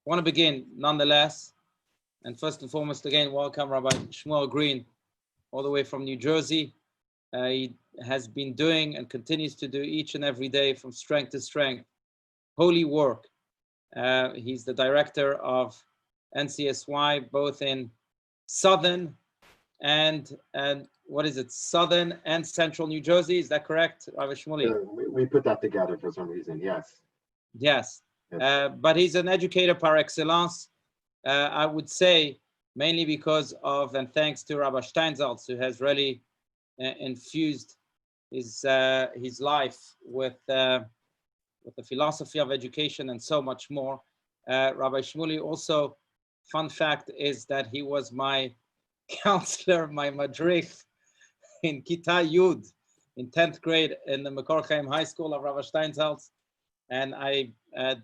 want to begin nonetheless. And first and foremost, again, welcome Rabbi Shmuel Greene, all the way from New Jersey. He has been doing and continues to do each and every day from strength to strength, holy work. He's the director of NCSY, both in Southern and what is it, Southern and Central New Jersey. Is that correct, Rabbi Shmuel? We put that together for some reason, yes. Yes, but he's an educator par excellence. I would say mainly because of, and thanks to Rabbi Steinsaltz, who has really infused his life with the philosophy of education and so much more. Rabbi Shmuel also, fun fact is that he was my counselor, my madrich in Kita Yud in 10th grade in the Mekor Chaim High School of Rabbi Steinsaltz. And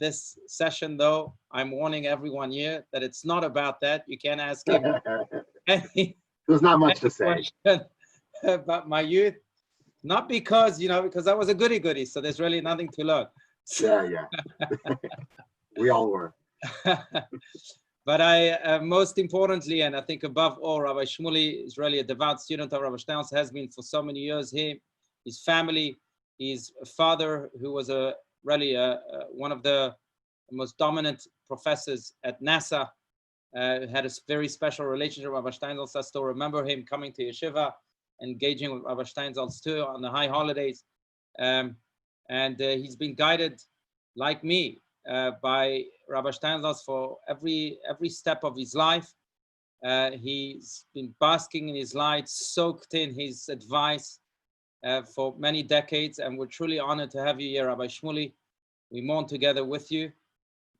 this session, though, I'm warning everyone here that it's not about that. You can't ask him any. There's not much to say about my youth, not because because I was a goody-goody, so there's really nothing to learn. Yeah. We all were. But I, most importantly, and I think above all, Rabbi Shmuel is really a devout student of Rabbi Steinsaltz, has been for so many years. His family, his father, who was really one of the most dominant professors at NASA, had a very special relationship with Rabbi Steinsaltz. I still remember him coming to yeshiva, engaging with Rabbi Steinsaltz too on the high holidays. And he's been guided, like me, by Rabbi Steinsaltz for every step of his life. He's been basking in his light, soaked in his advice for many decades, and we're truly honored to have you here, Rabbi Shmuel. We mourn together with you,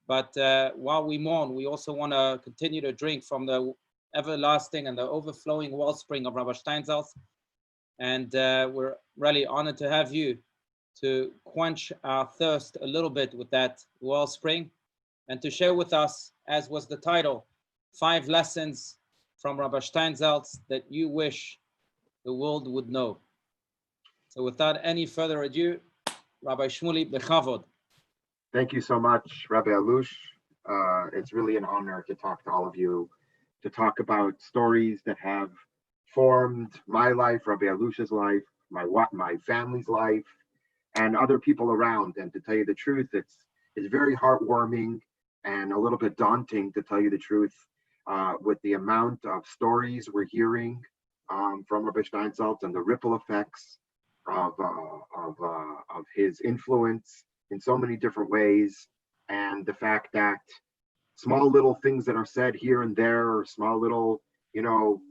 but while we mourn, we also want to continue to drink from the everlasting and the overflowing wellspring of Rabbi Steinsaltz, and we're really honored to have you to quench our thirst a little bit with that wellspring, and to share with us, as was the title, 5 lessons from Rabbi Steinsaltz that you wish the world would know. So without any further ado, Rabbi Shmuel, bechavod. Thank you so much, Rabbi Alush. It's really an honor to talk to all of you, to talk about stories that have formed my life, Rabbi Alush's life, my family's life, and other people around. And to tell you the truth, it's very heartwarming and a little bit daunting, to tell you the truth, with the amount of stories we're hearing from Rabbi Steinsaltz and the ripple effects of his influence in so many different ways, and the fact that small little things that are said here and there, or small little,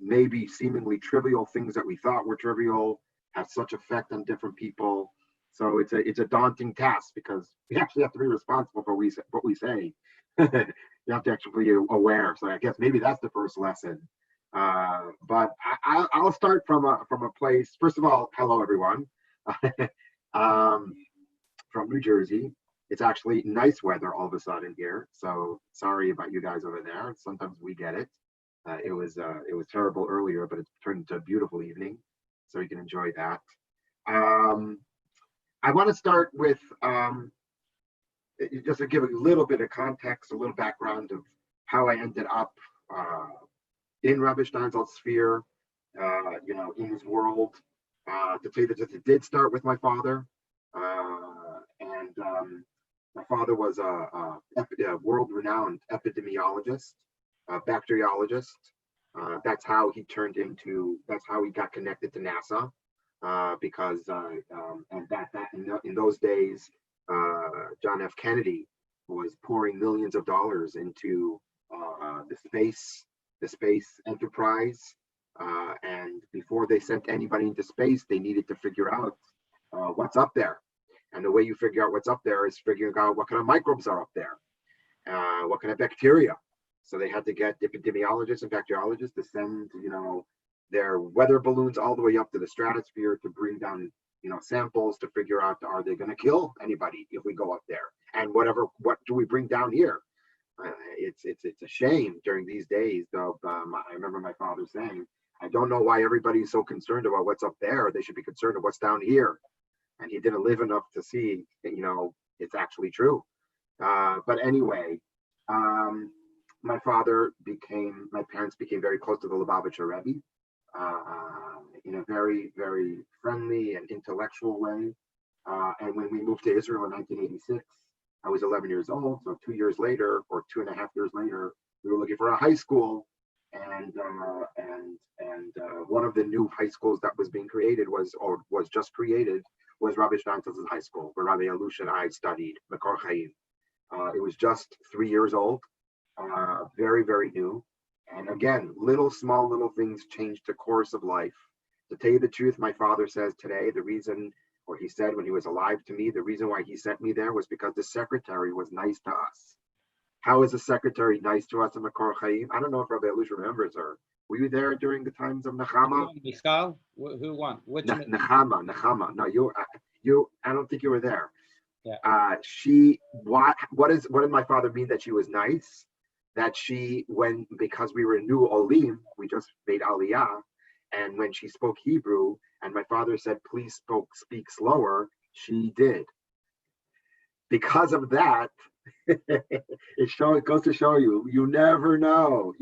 maybe seemingly trivial things that we thought were trivial, have such effect on different people. So it's a daunting task, because we actually have to be responsible for what we say. You have to actually be aware. So I guess maybe that's the first lesson. But I'll start from a place. First of all, hello everyone. From New Jersey. It's actually nice weather all of a sudden here. So sorry about you guys over there. Sometimes we get it. It was terrible earlier, but it's turned into a beautiful evening, so you can enjoy that. I want to start with just to give a little bit of context, a little background of how I ended up in Rabbi Steinsaltz's sphere, in his world. To tell you that it did start with my father, and my father was a world-renowned epidemiologist, bacteriologist. That's how he got connected to NASA, because in those days, John F. Kennedy was pouring millions of dollars into the space enterprise, and before they sent anybody into space, they needed to figure out what's up there. And the way you figure out what's up there is figuring out what kind of microbes are up there, what kind of bacteria. So they had to get epidemiologists and bacteriologists to send, their weather balloons all the way up to the stratosphere to bring down, samples to figure out, are they going to kill anybody if we go up there? And what do we bring down here? It's a shame during these days, though. I remember my father saying, I don't know why everybody's so concerned about what's up there. They should be concerned about what's down here. And he didn't live enough to see, it's actually true. But anyway, my parents became very close to the Lubavitcher Rebbe in a very, very friendly and intellectual way. And when we moved to Israel in 1986, I was 11 years old. So 2 years later, or 2.5 years later, we were looking for a high school. And one of the new high schools that was being created was just created was Rabbi Steinsaltz's high school, where Rabbi Alush and I studied Makor Chaim. It was just 3 years old, very, very new. And again, small little things changed the course of life. To tell you the truth, my father says today, he said when he was alive to me, the reason why he sent me there was because the secretary was nice to us. How is a secretary nice to us in Makor Chaim? I don't know if Rabbi Alush remembers her. Were you there during the times of Nechama? Michal? Who won? Nechama. No, I don't think you were there. Yeah. What did my father mean that she was nice? That because we were new Olim, we just made Aliyah, and when she spoke Hebrew, and my father said, please speak slower, she did. Because of that, it goes to show you never know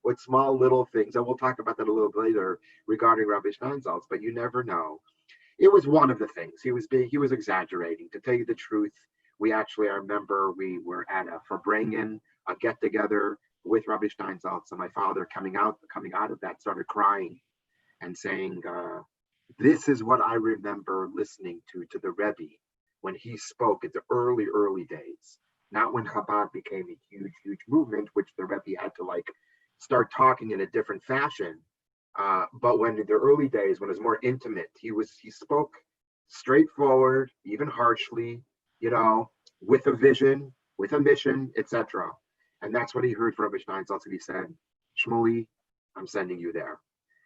what small little things, and we'll talk about that a little bit later regarding Rabbi Steinsaltz, but you never know. It was one of the things. He was exaggerating. To tell you the truth, I remember we were at a Farbrengen, a get together with Rabbi Steinsaltz, and my father coming out of that started crying and saying, this is what I remember listening to the Rebbe when he spoke in the early days, not when Chabad became a huge movement, which the Rebbe had to start talking in a different fashion. But when in the early days, when it was more intimate, he spoke straightforward, even harshly, with a vision, with a mission, etc. And that's what he heard from Rabbi Steinsaltz, and he said, Shmuel, I'm sending you there.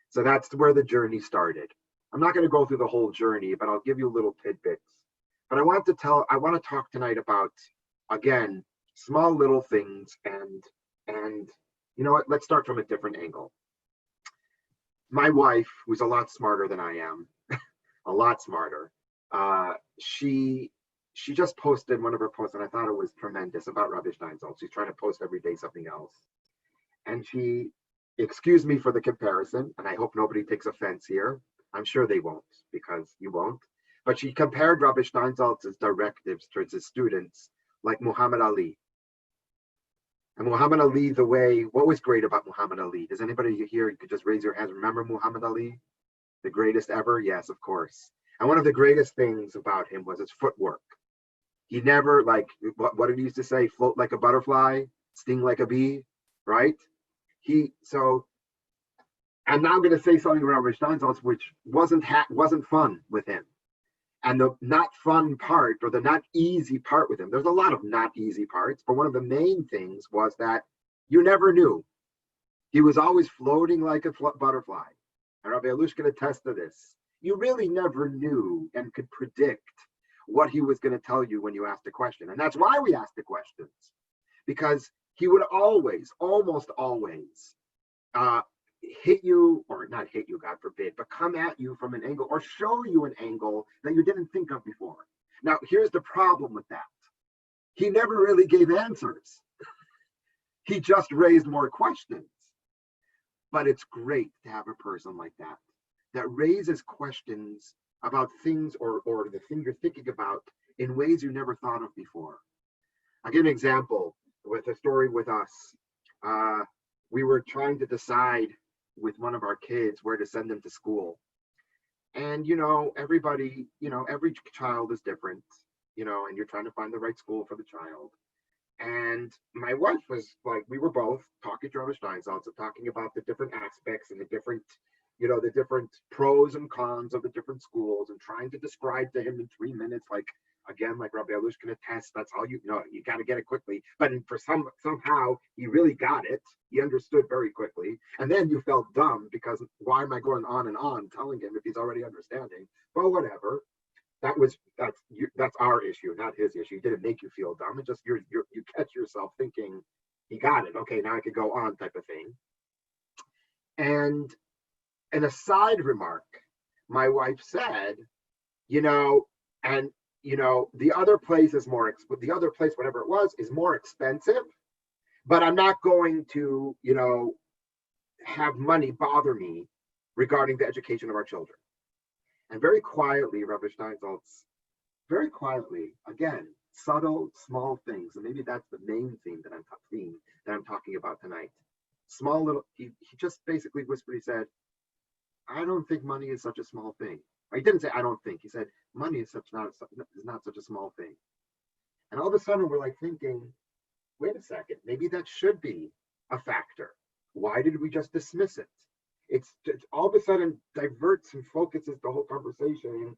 So that's where the journey started. I'm not going to go through the whole journey, but I'll give you little tidbits. But I want to talk tonight about, again, small little things, and you know what? Let's start from a different angle. My wife, who's a lot smarter than I am, a lot smarter, she just posted one of her posts, and I thought it was tremendous, about Rabbi Steinsaltz. She's trying to post every day something else. And excuse me for the comparison, and I hope nobody takes offense here. I'm sure they won't, because you won't. But she compared Rabbi Steinsaltz's directives towards his students like Muhammad Ali. And Muhammad Ali, what was great about Muhammad Ali? Does anybody here, you could just raise your hands, remember Muhammad Ali? The greatest ever? Yes, of course. And one of the greatest things about him was his footwork. He never, what did he used to say? Float like a butterfly, sting like a bee, right? I'm now going to say something about Rabbi Steinsaltz, which wasn't fun with him. And the not fun part, or the not easy part with him, there's a lot of not easy parts, but one of the main things was that you never knew. He was always floating like a butterfly. And Rabbi Alush can attest to this. You really never knew and could predict what he was going to tell you when you asked a question. And that's why we asked the questions. Because he would almost always, hit you, or not hit you, God forbid, but come at you from an angle, or show you an angle that you didn't think of before. Now, here's the problem with that. He never really gave answers. He just raised more questions. But it's great to have a person like that raises questions about things or the thing you're thinking about in ways you never thought of before. I'll give an example with a story with us. We were trying to decide with one of our kids where to send them to school. And, every child is different, and you're trying to find the right school for the child. And my wife was we were both talking to Rabbi Steinsaltz, talking about the different aspects and the different pros and cons of the different schools, and trying to describe to him in 3 minutes, again, like Rabbi Alush can attest, that's all you got to get it quickly. But somehow he really got it. He understood very quickly. And then you felt dumb because why am I going on and on telling him if he's already understanding? But whatever. That's our issue, not his issue. It didn't make you feel dumb. It just you catch yourself thinking he got it. Okay, now I could go on, type of thing. And an aside remark, my wife said, the other place, whatever it was, is more expensive, but I'm not going to, have money bother me regarding the education of our children. And very quietly, Rabbi Steinsaltz, very quietly, again, subtle, small things, and maybe that's the main theme that I'm talking about tonight. Small little, he just basically whispered, he said, I don't think money is such a small thing. Or he didn't say, I don't think, he said, money is not such a small thing. And all of a sudden we're like thinking, wait a second, maybe that should be a factor. Why did we just dismiss it? It's all of a sudden diverts and focuses the whole conversation.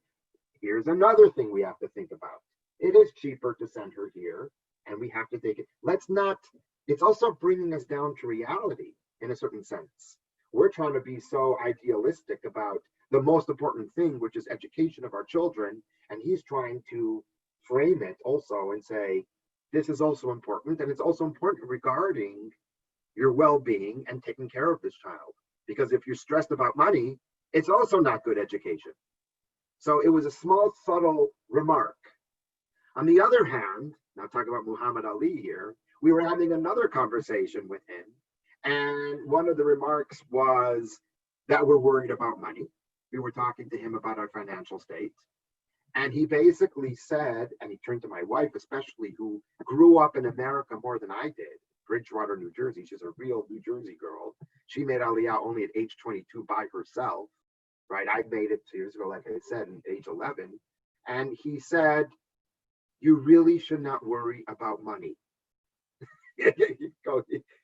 Here's another thing we have to think about. It is cheaper to send her here, and we have to take it. It's also bringing us down to reality in a certain sense. We're trying to be so idealistic about the most important thing, which is education of our children, and he's trying to frame it also and say, this is also important, and it's also important regarding your well-being and taking care of this child. Because if you're stressed about money, it's also not good education. So it was a small, subtle remark. On the other hand, now talking about Muhammad Ali here, we were having another conversation with him. And one of the remarks was that we're worried about money. We were talking to him about our financial state. And he basically said, and he turned to my wife especially, who grew up in America more than I did, Bridgewater, New Jersey. She's a real New Jersey girl. She made Aliyah only at age 22 by herself, right? I made it 2 years ago, like I said, at age 11. And he said, you really should not worry about money.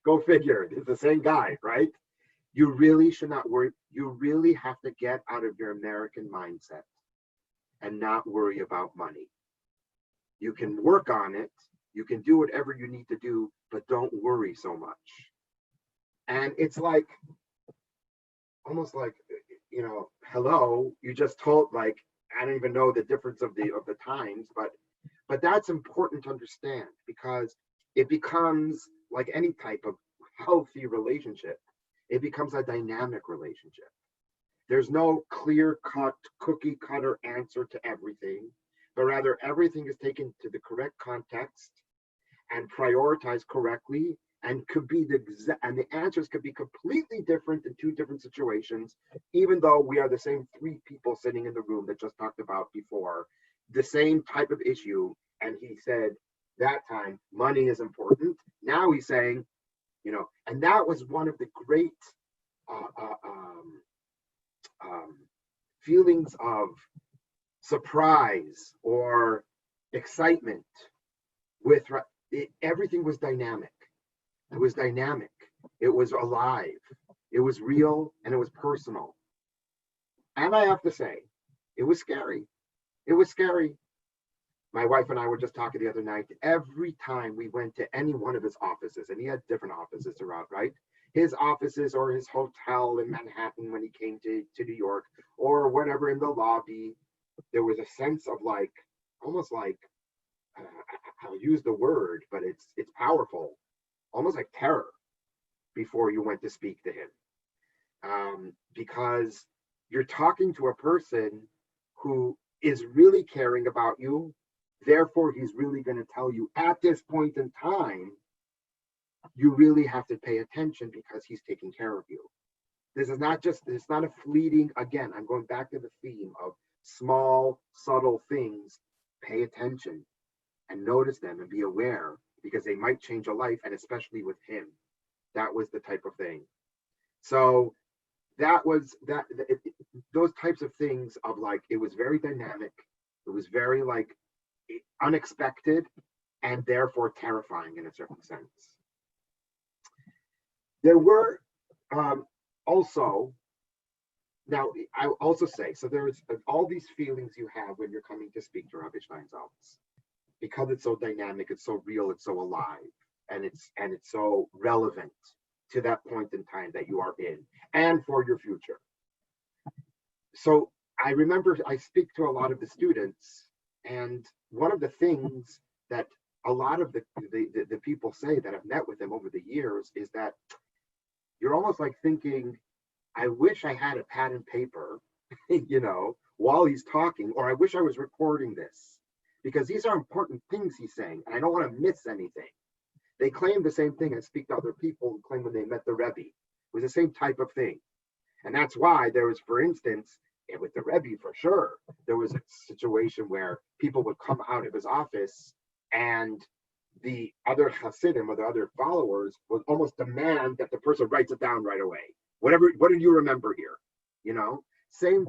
Go figure. It's the same guy, right? You really should not worry. You really have to get out of your American mindset and not worry about money. You can work on it. You can do whatever you need to do, but don't worry so much. And it's like, almost like, hello, you just told, like, I don't even know the difference of the times, but that's important to understand, because it becomes like any type of healthy relationship. It becomes a dynamic relationship. There's no clear-cut, cookie-cutter answer to everything, but rather everything is taken to the correct context and prioritized correctly, and the answers could be completely different in two different situations, even though we are the same three people sitting in the room that just talked about before, the same type of issue. And he said that time money is important. Now he's saying, and that was one of the great feelings of surprise or excitement with everything was dynamic. It was dynamic. It was alive. It was real, and it was personal. And I have to say, it was scary. It was scary. My wife and I were just talking the other night. Every time we went to any one of his offices, and he had different offices around, right? His offices or his hotel in Manhattan when he came to New York, or whatever in the lobby, there was a sense of like, almost like, I'll use the word, but it's powerful, almost like terror before you went to speak to him. Because you're talking to a person who is really caring about you. Therefore, he's really going to tell you at this point in time, you really have to pay attention because he's taking care of you. This is not just, it's not a fleeting, again, I'm going back to the theme of small, subtle things. Pay attention and notice them and be aware, because they might change a life, and especially with him. That was the type of thing. So those types of things of like, it was very dynamic. It was very like unexpected and therefore terrifying in a certain sense. There were also, now I also say, so there's all these feelings you have when you're coming to speak to Rabbi Steinsaltz, because it's so dynamic, it's so real, it's so alive, and it's so relevant to that point in time that you are in and for your future. So I remember I speak to a lot of the students, and one of the things that a lot of the people say that have met with him over the years is that you're almost like thinking, I wish I had a pad and paper, while he's talking, or I wish I was recording this, because these are important things he's saying, and I don't want to miss anything. They claimed the same thing and speak to other people who claimed when they met the Rebbe. It was the same type of thing. And that's why there was, for instance, with the Rebbe for sure, there was a situation where people would come out of his office and the other Hasidim or the other followers would almost demand that the person writes it down right away. What did you remember here? You know,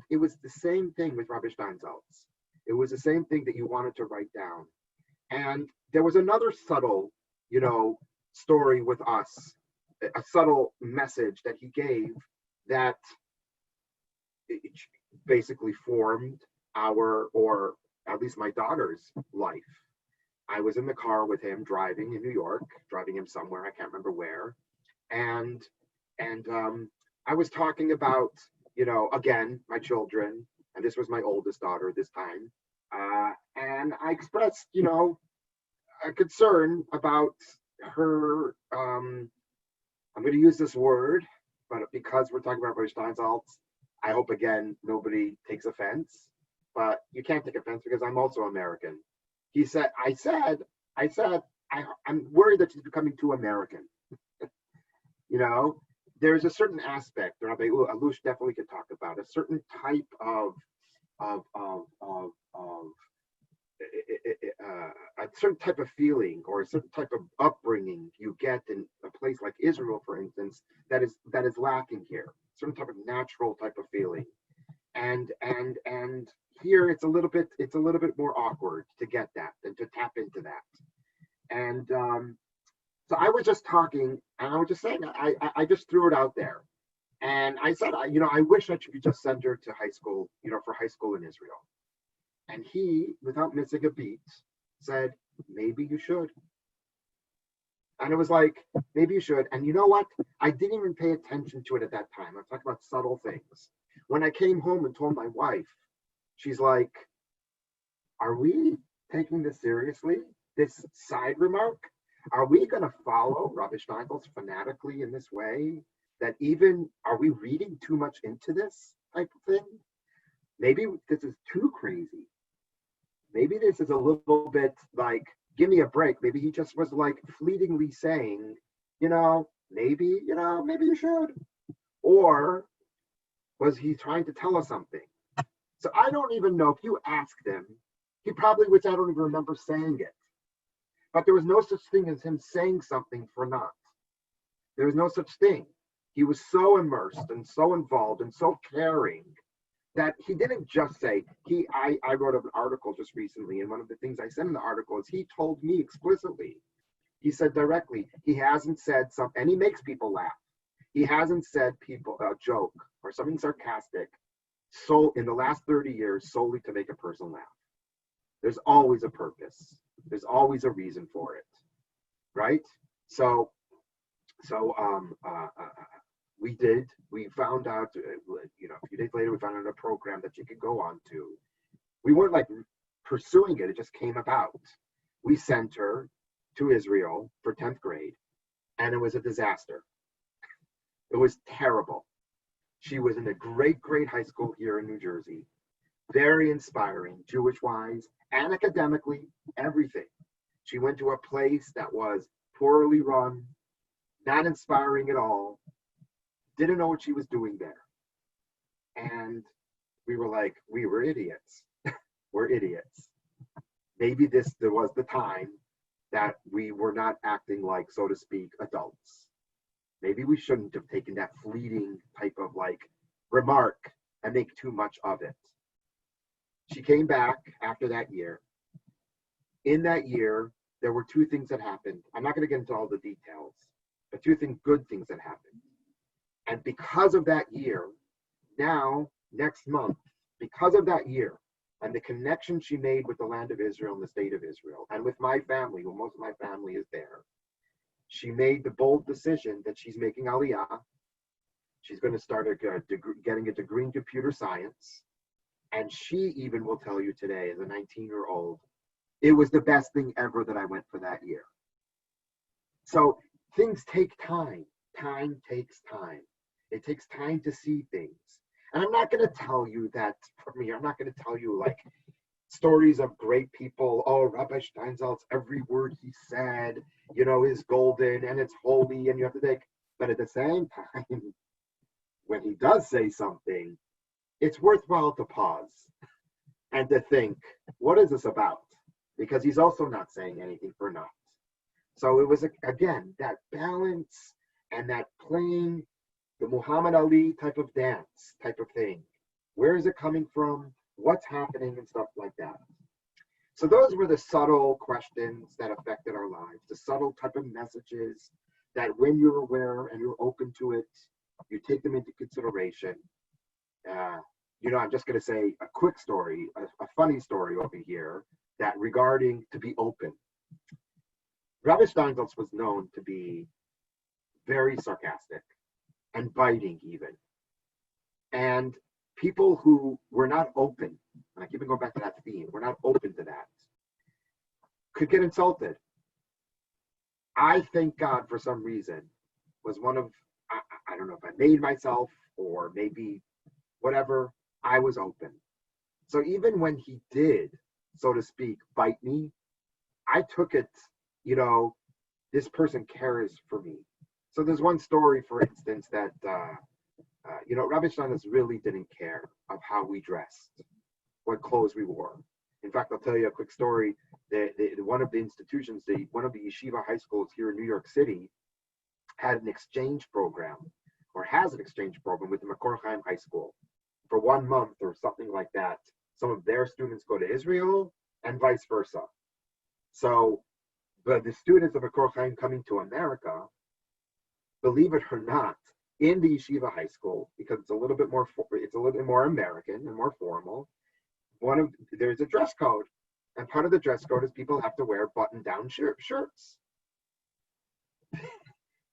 it was the same thing with Rabbi Steinsaltz. It was the same thing that you wanted to write down. And there was another subtle, story with us, a subtle message that he gave that basically formed or at least my daughter's life. I was in the car with him driving in New York, driving him somewhere, I can't remember where. And I was talking about, again, my children, and this was my oldest daughter this time. And I expressed, a concern about her, I'm going to use this word, but because we're talking about Rabbi Steinsaltz, I hope, again, nobody takes offense. But you can't take offense because I'm also American. I said, I'm worried that she's becoming too American. There's a certain aspect, Rabbi Alush definitely could talk about, a certain type of a certain type of feeling or a certain type of upbringing you get in a place like Israel, for instance, that is lacking here. Certain type of natural type of feeling, and here it's a little bit more awkward to get that than to tap into that. And so I was just talking, and I was just saying, I just threw it out there, and I said, I wish I could just send her to high school, for high school in Israel. And he, without missing a beat, said, maybe you should. And it was like, maybe you should. And you know what? I didn't even pay attention to it at that time. I'm talking about subtle things. When I came home and told my wife, she's like, are we taking this seriously? This side remark? Are we going to follow Rabbi Steinsaltz fanatically in this way? Are we reading too much into this type of thing? Maybe this is too crazy. Maybe this is a little bit like, give me a break. Maybe he just was like fleetingly saying, maybe you should. Or was he trying to tell us something? So I don't even know. If you asked him, he probably would say, I don't even remember saying it. But there was no such thing as him saying something for naught. There was no such thing. He was so immersed and so involved and so caring that he didn't just say, I wrote an article just recently, and one of the things I said in the article is he told me explicitly, he said directly, he hasn't said something, and he makes people laugh. He hasn't said a joke or something sarcastic so in the last 30 years solely to make a person laugh. There's always a purpose. There's always a reason for it, right? So we found out, a few days later, we found out a program that you could go on to. We weren't like pursuing it. It just came about. We sent her to Israel for 10th grade, and it was a disaster. It was terrible. She was in a great high school here in New Jersey, very inspiring, Jewish-wise and academically, everything. She went to a place that was poorly run, not inspiring at all, didn't know what she was doing there. And we were idiots. We're idiots. Maybe there was the time that we were not acting like, so to speak, adults. Maybe we shouldn't have taken that fleeting type of remark and make too much of it. She came back after that year. In that year, there were two things that happened. I'm not going to get into all the details, but good things that happened. And because of that year, now, next month, because of that year, and the connection she made with the land of Israel and the state of Israel, and with my family, who most of my family is there, she made the bold decision that she's making Aliyah. She's going to start getting a degree in computer science. And she even will tell you today, as a 19-year-old, it was the best thing ever that I went for that year. So things take time. Time takes time. It takes time to see things. And I'm not going to tell you that, for me, I'm not going to tell you stories of great people. Oh, Rabbi Steinsaltz, every word he said, is golden and it's holy and you have to take. But at the same time, when he does say something, it's worthwhile to pause and to think, what is this about? Because he's also not saying anything for naught. So it was, again, that balance and that playing the Muhammad Ali type of dance type of thing. Where is it coming from? What's happening and stuff like that. So those were the subtle questions that affected our lives, the subtle type of messages that when you're aware and you're open to it, you take them into consideration. I'm just going to say a quick story, a funny story over here that regarding to be open. Rabbi Steinsaltz was known to be very sarcastic and biting even. And people who were not open, and I keep going back to that theme, we're not open to that, could get insulted. I thank God for some reason was one of, I don't know if I made myself or maybe whatever, I was open. So even when he did, so to speak, bite me, I took it, this person cares for me. So there's one story, for instance, that, Rabbi Steinsaltz really didn't care of how we dressed, what clothes we wore. In fact, I'll tell you a quick story. One of the institutions, one of the yeshiva high schools here in New York City had an exchange program, or has an exchange program with the Makor Chaim High School. For 1 month or something like that, some of their students go to Israel and vice versa. So the students of Makor Chaim coming to America, believe it or not, in the yeshiva high school, because it's a little bit more American and more formal, there's a dress code. And part of the dress code is people have to wear button-down shirts.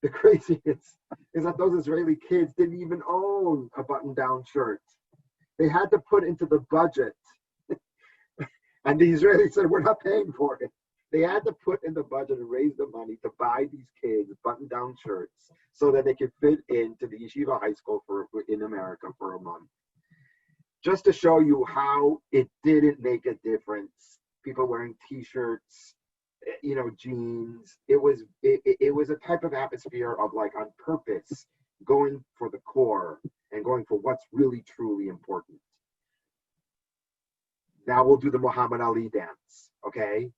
The craziness is that those Israeli kids didn't even own a button-down shirt. They had to put into the budget. And the Israelis said, we're not paying for it. They had to put in the budget and raise the money to buy these kids button-down shirts so that they could fit into the yeshiva high school in America for a month. Just to show you how it didn't make a difference. People wearing T-shirts, jeans. It was a type of atmosphere of like on purpose going for the core and going for what's really truly important. Now we'll do the Muhammad Ali dance, okay?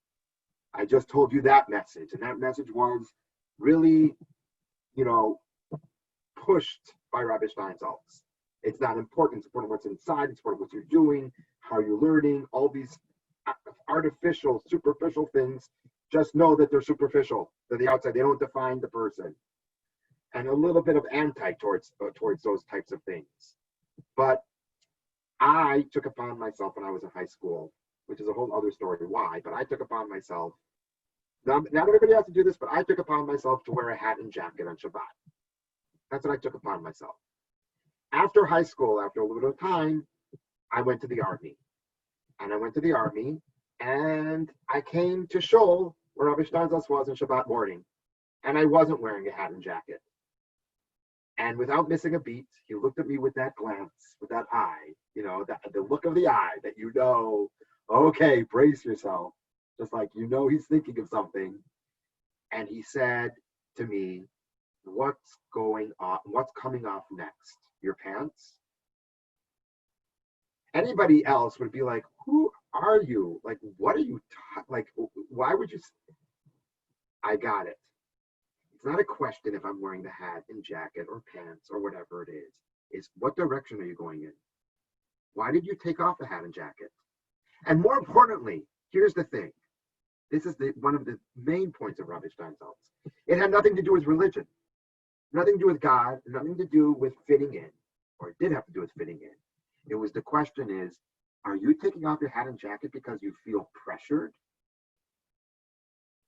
I just told you that message, and that message was really, pushed by Rabbi Steinsaltz. It's not important. It's important what's inside. It's important what you're doing, how you're learning, all these artificial, superficial things. Just know that they're superficial. They're the outside. They don't define the person. And a little bit of anti towards those types of things. But I took upon myself when I was in high school, which is a whole other story why, but I took upon myself, not everybody has to do this, but I took upon myself to wear a hat and jacket on Shabbat. That's what I took upon myself. After high school, after a little bit of time, I went to the Army. And I went to the Army, and I came to Shul, where Rabbi Steinsaltz was on Shabbat morning, and I wasn't wearing a hat and jacket. And without missing a beat, he looked at me with that glance, with that eye, the look of the eye that okay, brace yourself. Just like he's thinking of something. And he said to me, what's going on? What's coming off next? Your pants? Anybody else would be like, who are you? Like, what are you, why would you? I got it. It's not a question if I'm wearing the hat and jacket or pants or whatever it is. It's what direction are you going in? Why did you take off the hat and jacket? And more importantly, here's the thing. This is one of the main points of Rabbi Steinsaltz. It had nothing to do with religion, nothing to do with God, nothing to do with fitting in, or it did have to do with fitting in. It was the question is, are you taking off your hat and jacket because you feel pressured?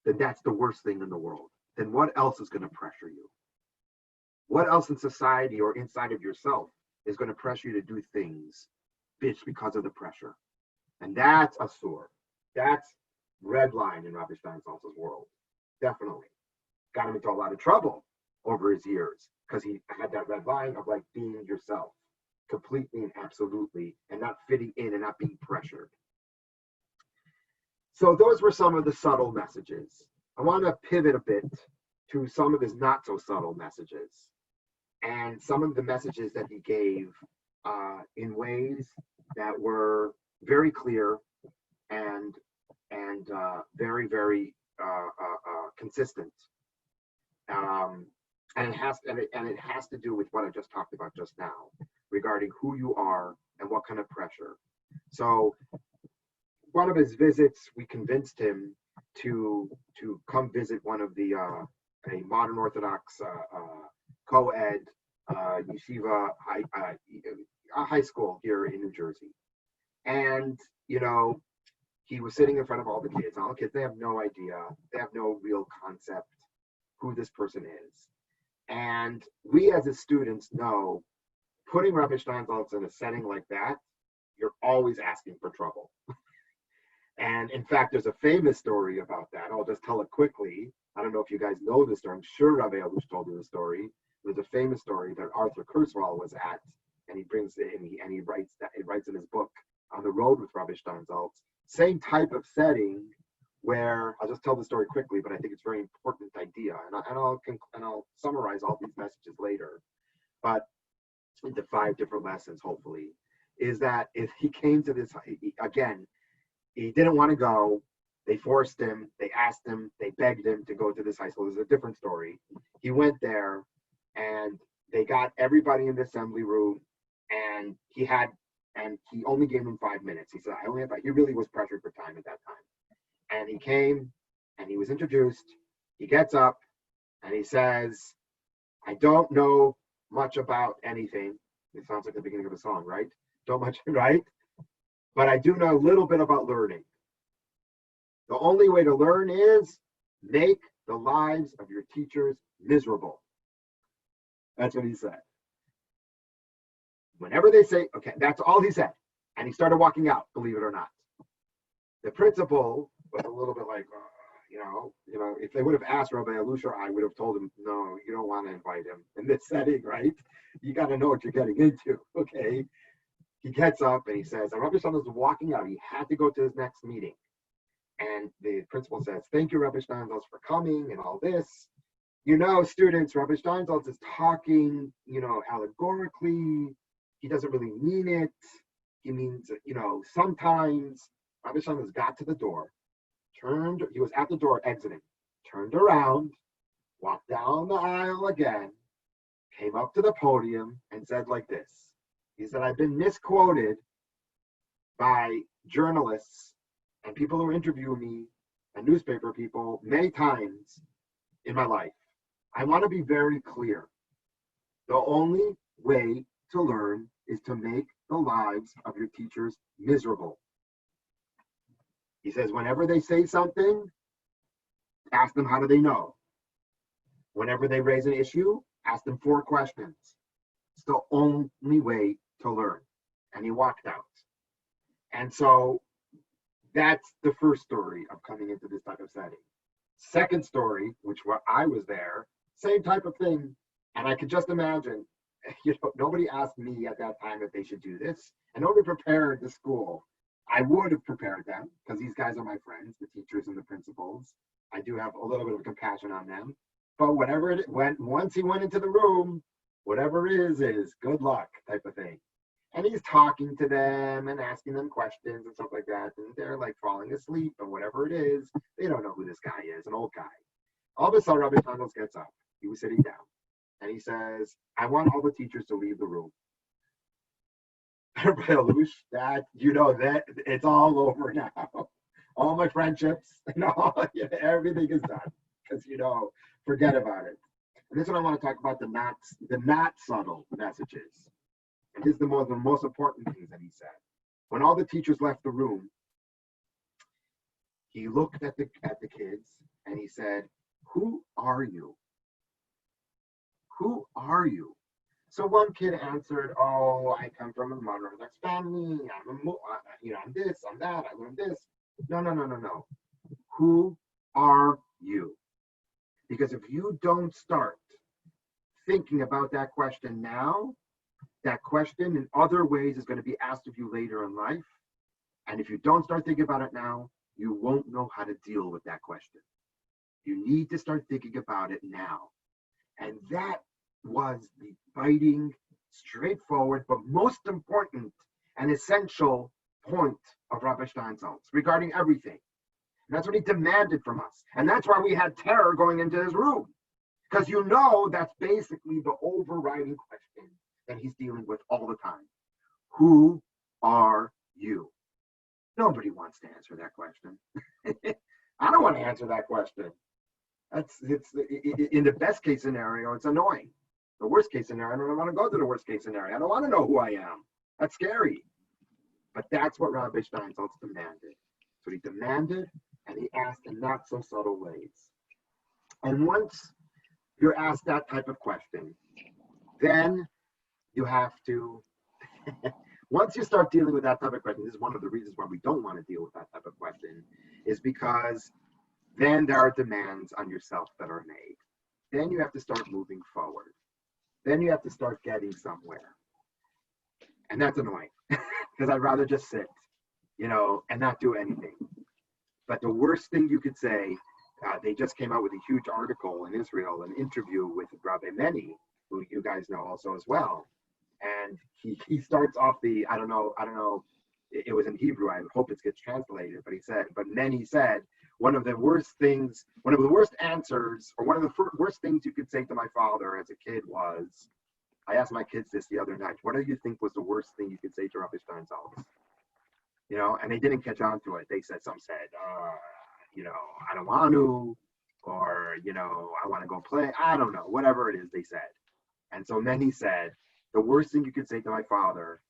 Then that's the worst thing in the world. Then what else is going to pressure you? What else in society or inside of yourself is going to pressure you to do things because of the pressure? And that's asur. That's red line in Rabbi Steinsaltz's world. Definitely. Got him into a lot of trouble over his years because he had that red line of like being yourself completely and absolutely and not fitting in and not being pressured. So those were some of the subtle messages. I want to pivot a bit to some of his not so subtle messages and some of the messages that he gave in ways that were very clear and very, very consistent. And it has to do with what I just talked about just now regarding who you are and what kind of pressure. So one of his visits, we convinced him to come visit one of the a modern Orthodox co-ed yeshiva high school here in New Jersey. And, he was sitting in front of all the kids. All the kids, they have no idea. They have no real concept who this person is. And we as his students know, putting Rabbi Steinsaltz in a setting like that, you're always asking for trouble. And in fact, there's a famous story about that. I'll just tell it quickly. I don't know if you guys know this story. I'm sure Rabbi Alush told you the story. There's a famous story that Arthur Kurzweil was at, and he brings it and he writes in his book On the Road with Rabbi Steinsaltz. Same type of setting where I'll just tell the story quickly, but I think it's a very important idea, and I'll summarize all these messages later, but into 5 different lessons, hopefully, is that if he came to this again, he didn't want to go. They forced him. They asked him. They begged him to go to this high school. This is a different story. He went there, and they got everybody in the assembly room, and he only gave them 5 minutes. He said, he really was pressured for time at that time. And he came, and he was introduced. He gets up, and he says, I don't know much about anything. It sounds like the beginning of a song, right? Don't much, right? But I do know a little bit about learning. The only way to learn is make the lives of your teachers miserable. That's what he said. Whenever they say, okay, that's all he said. And he started walking out, believe it or not. The principal was a little bit like, if they would have asked Rabbi Alusha, I would have told him, no, you don't want to invite him in this setting, right? You got to know what you're getting into, okay? He gets up and he says, Rabbi Steinsaltz was walking out. He had to go to his next meeting. And the principal says, thank you, Rabbi Steinsaltz, for coming and all this. Students, Rabbi Steinsaltz is talking, allegorically. He doesn't really mean it. He means, sometimes. Rabbi Steinsaltz got to the door, he was at the door exiting, turned around, walked down the aisle again, came up to the podium and said like this. He said, I've been misquoted by journalists and people who interview me and newspaper people many times in my life. I want to be very clear. The only way to learn is to make the lives of your teachers miserable. He says, whenever they say something, ask them, how do they know? Whenever they raise an issue, ask them 4 questions. It's the only way to learn. And he walked out. And so that's the first story of coming into this type of setting. Second story, I was there, same type of thing. And I could just imagine, nobody asked me at that time if they should do this. And nobody prepared the school. I would have prepared them because these guys are my friends, the teachers and the principals. I do have a little bit of compassion on them. But once he went into the room, whatever it is good luck type of thing. And he's talking to them and asking them questions and stuff like that. And they're like falling asleep and whatever it is. They don't know who this guy is, an old guy. All of a sudden, Rabbi Steinsaltz gets up. He was sitting down. And he says, I want all the teachers to leave the room. Rabbi Alush, that it's all over now. All my friendships and everything is done. Because forget about it. And this is what I want to talk about, the not subtle messages. And this is the most important things that he said. When all the teachers left the room, he looked at the kids and he said, who are you? Who are you? So one kid answered, oh, I come from a modern Orthodox family. I'm this, I'm that, I learned this. No. Who are you? Because if you don't start thinking about that question now, that question in other ways is going to be asked of you later in life. And if you don't start thinking about it now, you won't know how to deal with that question. You need to start thinking about it now. And that was the biting, straightforward, but most important and essential point of Rabbi Steinsaltz regarding everything. And that's what he demanded from us. And that's why we had terror going into his room. Because you know that's basically the overriding question that he's dealing with all the time. Who are you? Nobody wants to answer that question. I don't want to answer that question. It's in the best case scenario, it's annoying. The worst case scenario, I don't want to go to the worst case scenario. I don't want to know who I am. That's scary. But that's what Rabbi Steinsaltz demanded. So he demanded, and he asked in not so subtle ways. And once you're asked that type of question, then you have to, once you start dealing with that type of question, this is one of the reasons why we don't want to deal with that type of question, is because then there are demands on yourself that are made. Then you have to start moving forward. Then you have to start getting somewhere. And that's annoying because I'd rather just sit, and not do anything. But the worst thing you could say, they just came out with a huge article in Israel, an interview with Rabbi Meni, who you guys know also as well. And he starts off I don't know, it was in Hebrew, I hope it gets translated, but Meni said, one of the worst answers, or one of the worst things you could say to my father as a kid was, I asked my kids this the other night, what do you think was the worst thing you could say to Rabbi Steinsaltz? And they didn't catch on to it. Some said, I don't want to, or, I want to go play. I don't know, whatever it is they said. And so then he said, the worst thing you could say to my father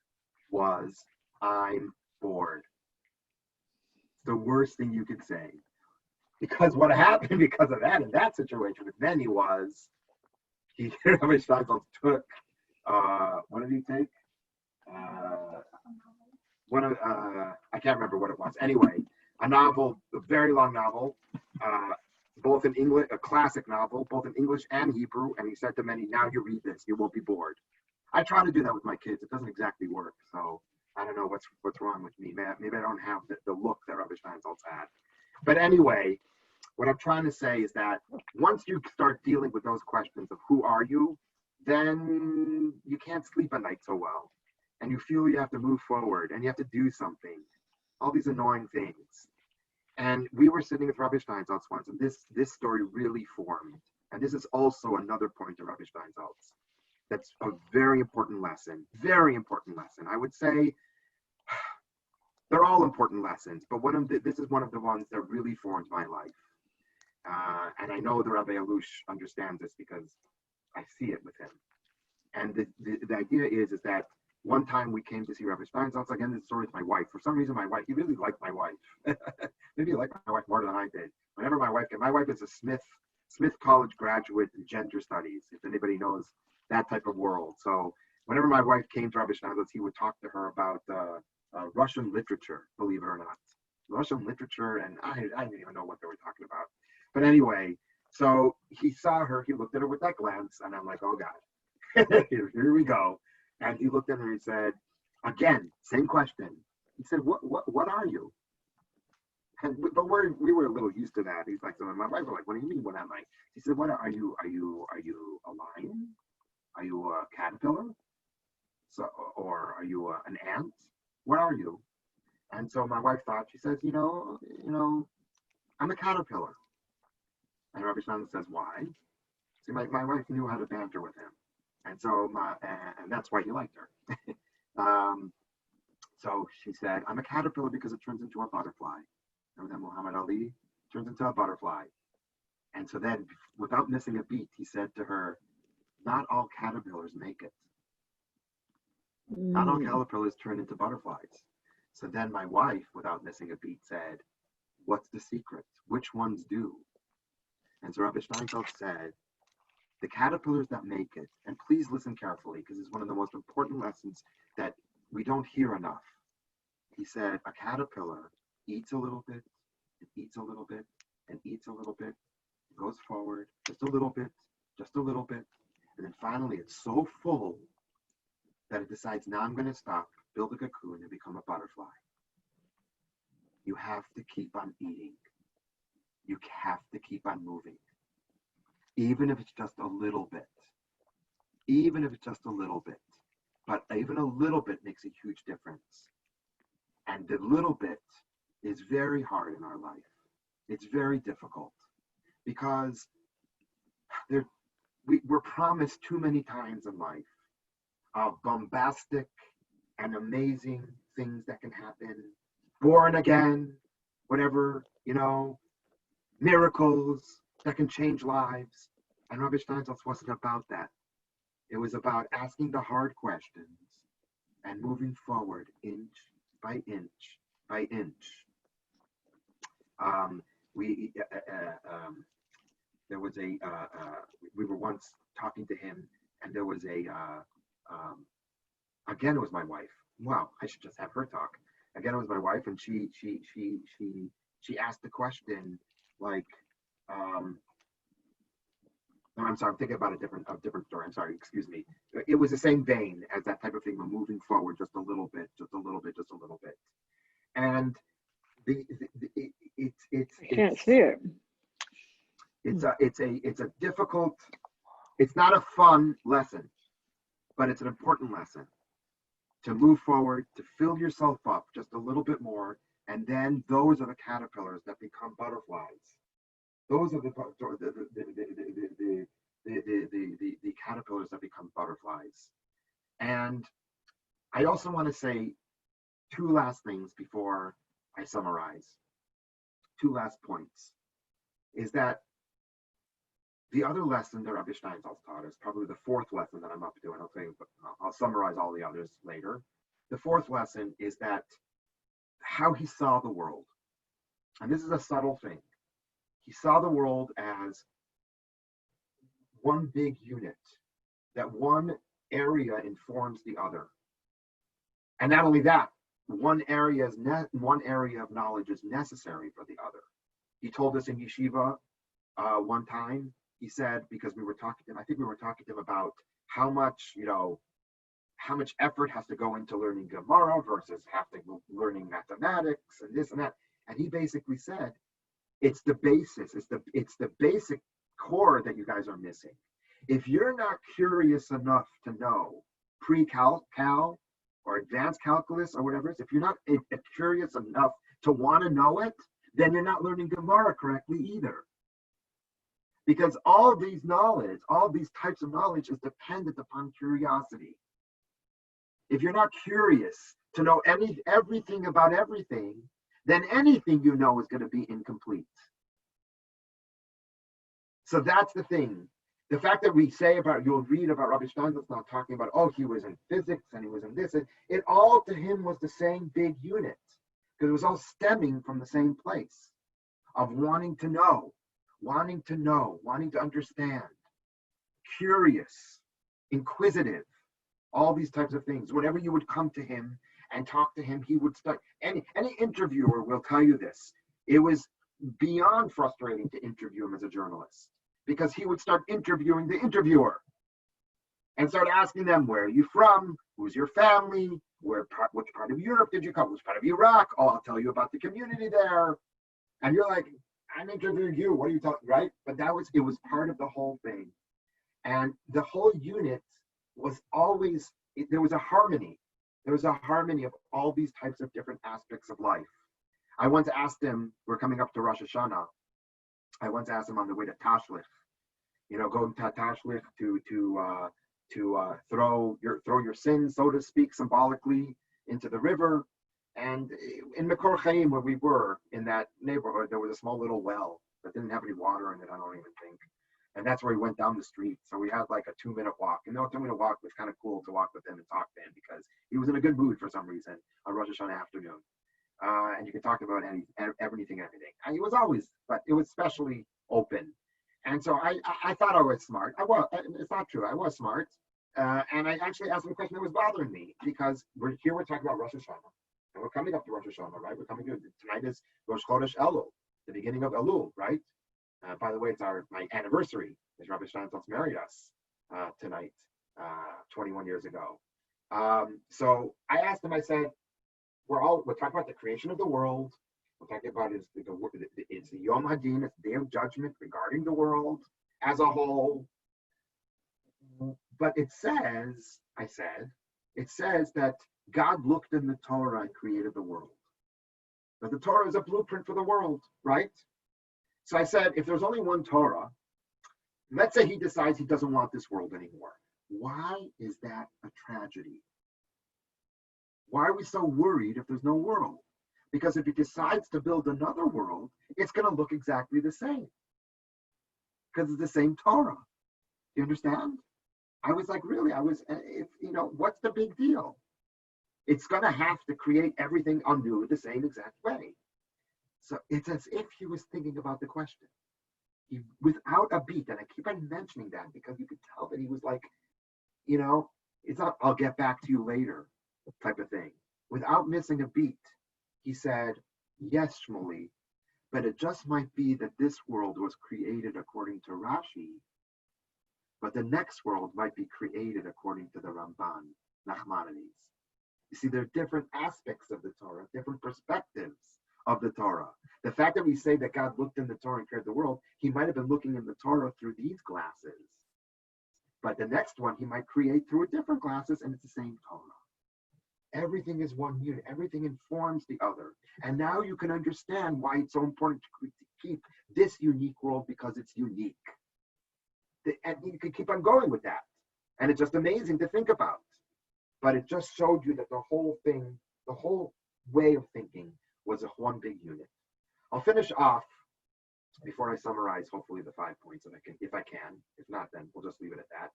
was, I'm bored. The worst thing you could say. Because what happened because of that in that situation with Benny was, Rabbi Steinsaltz took, what did he take? I can't remember what it was. Anyway, a novel, a very long novel, both in English, a classic novel, both in English and Hebrew. And he said to Benny, now you read this, you won't be bored. I try to do that with my kids. It doesn't exactly work. So I don't know what's wrong with me. Maybe I don't have the look that Rabbi Steinsaltz had. But anyway, what I'm trying to say is that once you start dealing with those questions of who are you, then you can't sleep at night so well. And you feel you have to move forward and you have to do something. All these annoying things. And we were sitting with Rabbi Steinsaltz once, and this story really formed. And this is also another point of Rabbi Steinsaltz. That's a very important lesson. Very important lesson. I would say they're all important lessons, but this is one of the ones that really formed my life. And I know the Rabbi Alush understands this because I see it with him. And the idea is that one time we came to see Rabbi Steinsaltz. Again, this story is my wife. For some reason, he really liked my wife. Maybe he liked my wife more than I did. Whenever my wife is a Smith College graduate in gender studies, if anybody knows that type of world. So whenever my wife came to Rabbi Steinsaltz, he would talk to her about Russian literature, believe it or not. Russian literature, and I didn't even know what they were talking about. But anyway, so he saw her, he looked at her with that glance, and I'm like, oh God, here we go. And he looked at her and he said, again, same question. He said, what are you? But we were a little used to that. He's like, so my wife was like, what do you mean, what am I? He said, what are you? Are you a lion? Are you a caterpillar? Or are you an ant? What are you? And so my wife thought, she says, I'm a caterpillar. And Rabbi Steinsaltz says, why? See, my wife knew how to banter with him. And so and that's why he liked her. So she said, I'm a caterpillar because it turns into a butterfly. Remember that Muhammad Ali turns into a butterfly. And so then, without missing a beat, he said to her, not all caterpillars make it. Not all caterpillars turn into butterflies. So then my wife, without missing a beat, said, what's the secret? Which ones do? And so Rabbi Steinsaltz said, the caterpillars that make it, and please listen carefully, because it's one of the most important lessons that we don't hear enough. He said, a caterpillar eats a little bit, and eats a little bit, and eats a little bit, goes forward, just a little bit, and then finally it's so full that it decides, now I'm going to stop, build a cocoon, and become a butterfly. you have to keep on eating. You have to keep on moving. Even if it's just a little bit. Even if it's just a little bit. But even a little bit makes a huge difference. And the little bit is very hard in our life. It's very difficult because we're promised too many times in life of bombastic and amazing things that can happen, born again, whatever, miracles that can change lives. And Rabbi Steinsaltz wasn't about that. It was about asking the hard questions and moving forward inch by inch by inch. We were once talking to him, and there was again, it was my wife. Wow, I should just have her talk. Again, it was my wife, and she asked the question like, no, I'm sorry, I'm thinking about a different story. I'm sorry, excuse me. It was the same vein as that type of thing. We're moving forward just a little bit, just a little bit, just a little bit. And can't see it. It's a difficult, it's not a fun lesson, but it's an important lesson to move forward, to fill yourself up just a little bit more, and then those are the caterpillars that become butterflies. Those are the caterpillars that become butterflies. And I also want to say two last things before I summarize. Two last points is that the other lesson that Rabbi Steinsaltz taught is probably the fourth lesson that I'm up to, and I'll summarize all the others later. The fourth lesson is that how he saw the world. And this is a subtle thing. He saw the world as one big unit, that one area informs the other. And not only that, one area of knowledge is necessary for the other. He told us in yeshiva one time, he said, because we were talking to him, I think we were talking to him about how much effort has to go into learning Gemara versus learning mathematics and this and that. And he basically said, it's the basis, it's the basic core that you guys are missing. If you're not curious enough to know pre-cal or advanced calculus or whatever it is, if you're not curious enough to want to know it, then you're not learning Gemara correctly either. Because all these types of knowledge is dependent upon curiosity. If you're not curious to know everything about everything, then anything you know is going to be incomplete. So that's the thing. The fact that you'll read about Rabbi Steinsaltz now talking about, he was in physics and he was in this, it all to him was the same big unit. Because it was all stemming from the same place of wanting to know, wanting to understand, curious, inquisitive, all these types of things. Whenever you would come to him and talk to him, he would start, any interviewer will tell you this. It was beyond frustrating to interview him as a journalist because he would start interviewing the interviewer and start asking them, where are you from? Who's your family? Which part of Europe did you come? Which part of Iraq? I'll tell you about the community there. And you're like, I'm interviewing you. What are you talking, right? But it was part of the whole thing. And the whole unit was always, there was a harmony. There was a harmony of all these types of different aspects of life. I once asked him, we're coming up to Rosh Hashanah. I once asked him on the way to Tashlich, going to Tashlich to throw your sins, so to speak, symbolically into the river. And in Mekor Chaim, where we were in that neighborhood, there was a small little well that didn't have any water in it, I don't even think. And that's where he went down the street. So we had like a 2-minute walk. And the 2-minute walk was kind of cool to walk with him and talk to him because he was in a good mood for some reason on Rosh Hashanah afternoon. And you can talk about everything. And he was always, but it was especially open. And so I thought I was smart. It's not true. I was smart. And I actually asked him a question that was bothering me because we're talking about Rosh Hashanah. And we're coming up to Rosh Hashanah, right? Tonight is Rosh Chodesh Elul, the beginning of Elul, right? By the way, it's my anniversary, as Rabbi Steinsaltz married us tonight, 21 years ago. So I asked him, I said, we're talking about the creation of the world, We're talking about it's the Yom Hadin, it's the Day of Judgment regarding the world as a whole. But it says that God looked in the Torah and created the world. But the Torah is a blueprint for the world, right? So I said, if there's only one Torah, let's say he decides he doesn't want this world anymore. Why is that a tragedy? Why are we so worried if there's no world? Because if he decides to build another world, it's going to look exactly the same. Because it's the same Torah. You understand? I was like, really? What's the big deal? It's going to have to create everything anew the same exact way. So it's as if he was thinking about the question. Without a beat, and I keep on mentioning that because you could tell that he was like, it's not, I'll get back to you later type of thing. Without missing a beat, he said, yes, Shmuel, but it just might be that this world was created according to Rashi, but the next world might be created according to the Ramban, Nachmanides. You see, there are different aspects of the Torah, different perspectives of the Torah. The fact that we say that God looked in the Torah and created the world, he might have been looking in the Torah through these glasses. But the next one he might create through different glasses, and it's the same Torah. Everything is one unit. Everything informs the other. And now you can understand why it's so important to keep this unique world, because it's unique. And you can keep on going with that. And it's just amazing to think about. But it just showed you that the whole thing, the whole way of thinking was a one big unit. I'll finish off before I summarize, hopefully, the 5 points, if I can. If not, then we'll just leave it at that.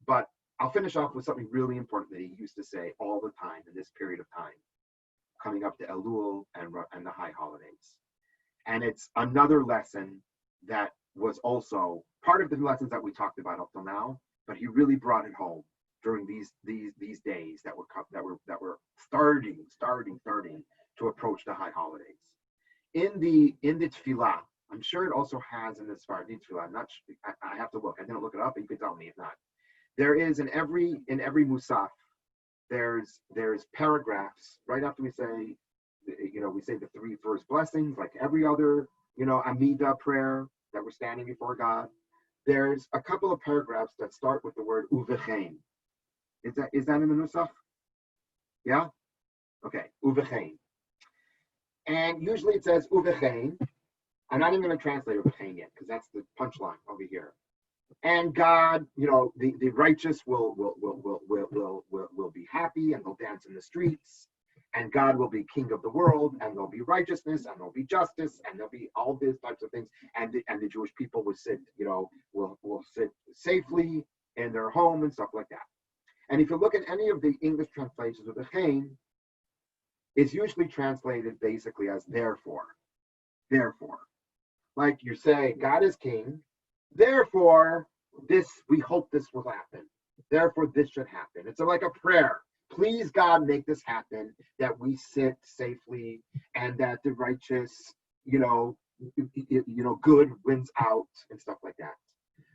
But I'll finish off with something really important that he used to say all the time in this period of time, coming up to Elul and the high holidays. And it's another lesson that was also part of the lessons that we talked about up till now, but he really brought it home during these days that were starting to approach the high holidays. In the tefillah, I'm sure it also has in the Sephardi tefillah. I have to look. I didn't look it up, but you can tell me if not. There is in every musaf, there's paragraphs right after we say, we say the three first blessings, like every other, Amida prayer that we're standing before God. There's a couple of paragraphs that start with the word uvechein. Is that in the musaf? Yeah? Okay, uvechein. And usually it says uvechein. I'm not even going to translate uvechein yet, because that's the punchline over here. And God, the righteous will be happy, and they'll dance in the streets, and God will be king of the world, and there'll be righteousness, and there'll be justice, and there'll be all these types of things, and the Jewish people will sit, will sit safely in their home and stuff like that. And if you look at any of the English translations of the Chain, it's usually translated basically as therefore. Therefore. Like you say, God is king, therefore we hope this will happen. Therefore this should happen. It's like a prayer. Please, God, make this happen, that we sit safely and that the righteous, good wins out and stuff like that.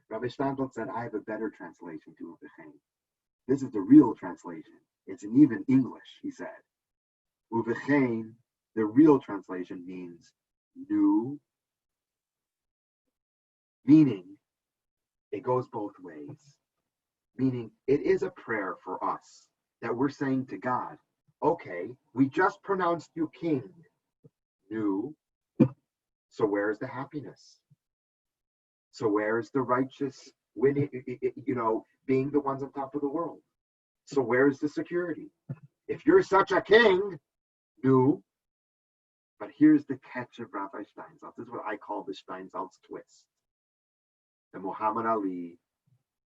Rabbi Steinsaltz said, I have a better translation to Uvechein. This is the real translation. It's in even English, he said. Uvechein, the real translation means new, meaning it goes both ways. Meaning it is a prayer for us that we're saying to God, okay, we just pronounced you king, new, so where's the happiness? So where's the righteous winning, being the ones on top of the world? So where's the security? If you're such a king, new, but here's the catch of Rabbi Steinsaltz. This is what I call the Steinsaltz twist. The Muhammad Ali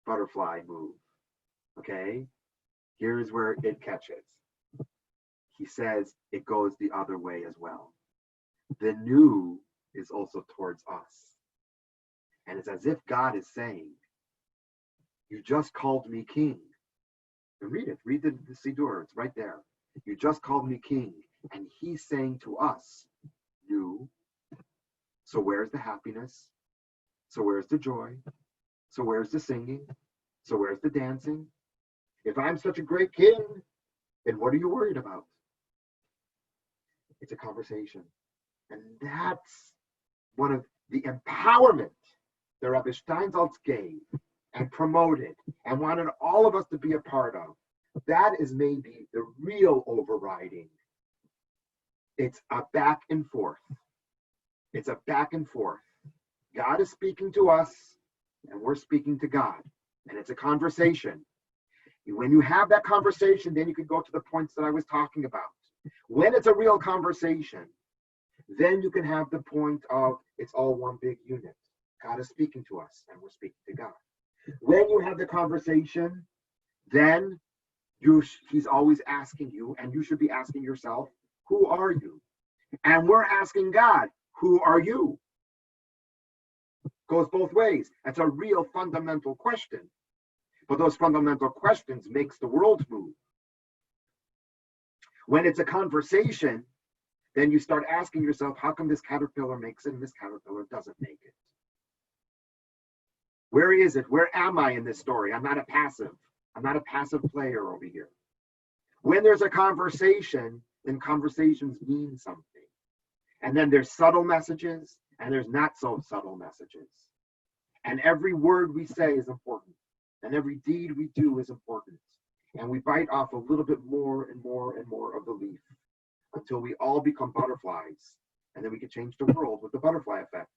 butterfly move. Okay? Here's where it catches. He says it goes the other way as well. The new is also towards us. And it's as if God is saying, you just called me king. And read it. Read the Siddur. It's right there. You just called me king. And he's saying to us, new. So where's the happiness? So where's the joy? So where's the singing? So where's the dancing? If I'm such a great king, then what are you worried about? It's a conversation. And that's one of the empowerment that Rabbi Steinsaltz gave and promoted and wanted all of us to be a part of. That is maybe the real overriding. It's a back and forth. It's a back and forth. God is speaking to us and we're speaking to God. And it's a conversation. When you have that conversation, then you can go to the points that I was talking about. When it's a real conversation, then you can have the point of it's all one big unit. God is speaking to us and we're speaking to God. When you have the conversation, then he's always asking you, and you should be asking yourself, who are you? And we're asking God, who are you? Goes both ways. That's a real fundamental question. But those fundamental questions makes the world move. When it's a conversation, then you start asking yourself, how come this caterpillar makes it and this caterpillar doesn't make it? Where is it? Where am I in this story? I'm not a passive player over here. When there's a conversation, then conversations mean something. And then there's subtle messages and there's not so subtle messages. And every word we say is important. And every deed we do is important. And we bite off a little bit more and more and more of the leaf until we all become butterflies. And then we can change the world with the butterfly effect.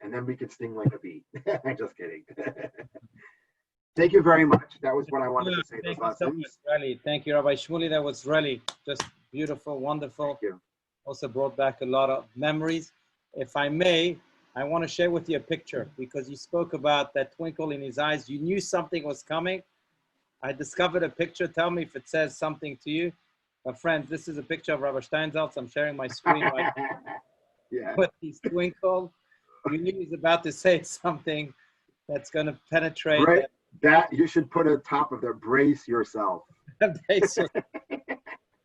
And then we could sting like a bee. I'm just kidding. Thank you very much. That was what I wanted to say. Thank those you lessons. so much, really. Thank you, Rabbi Shmuel. That was really just beautiful, wonderful. Thank you. Also brought back a lot of memories. If I may, I want to share with you a picture because you spoke about that twinkle in his eyes. You knew something was coming. I discovered a picture. Tell me if it says something to you. Friends, this is a picture of Rabbi Steinsaltz. I'm sharing my screen right now. Yeah. With his twinkle. You knew he's about to say something that's going to penetrate. That you should put on top of there, brace yourself. Brace yourself.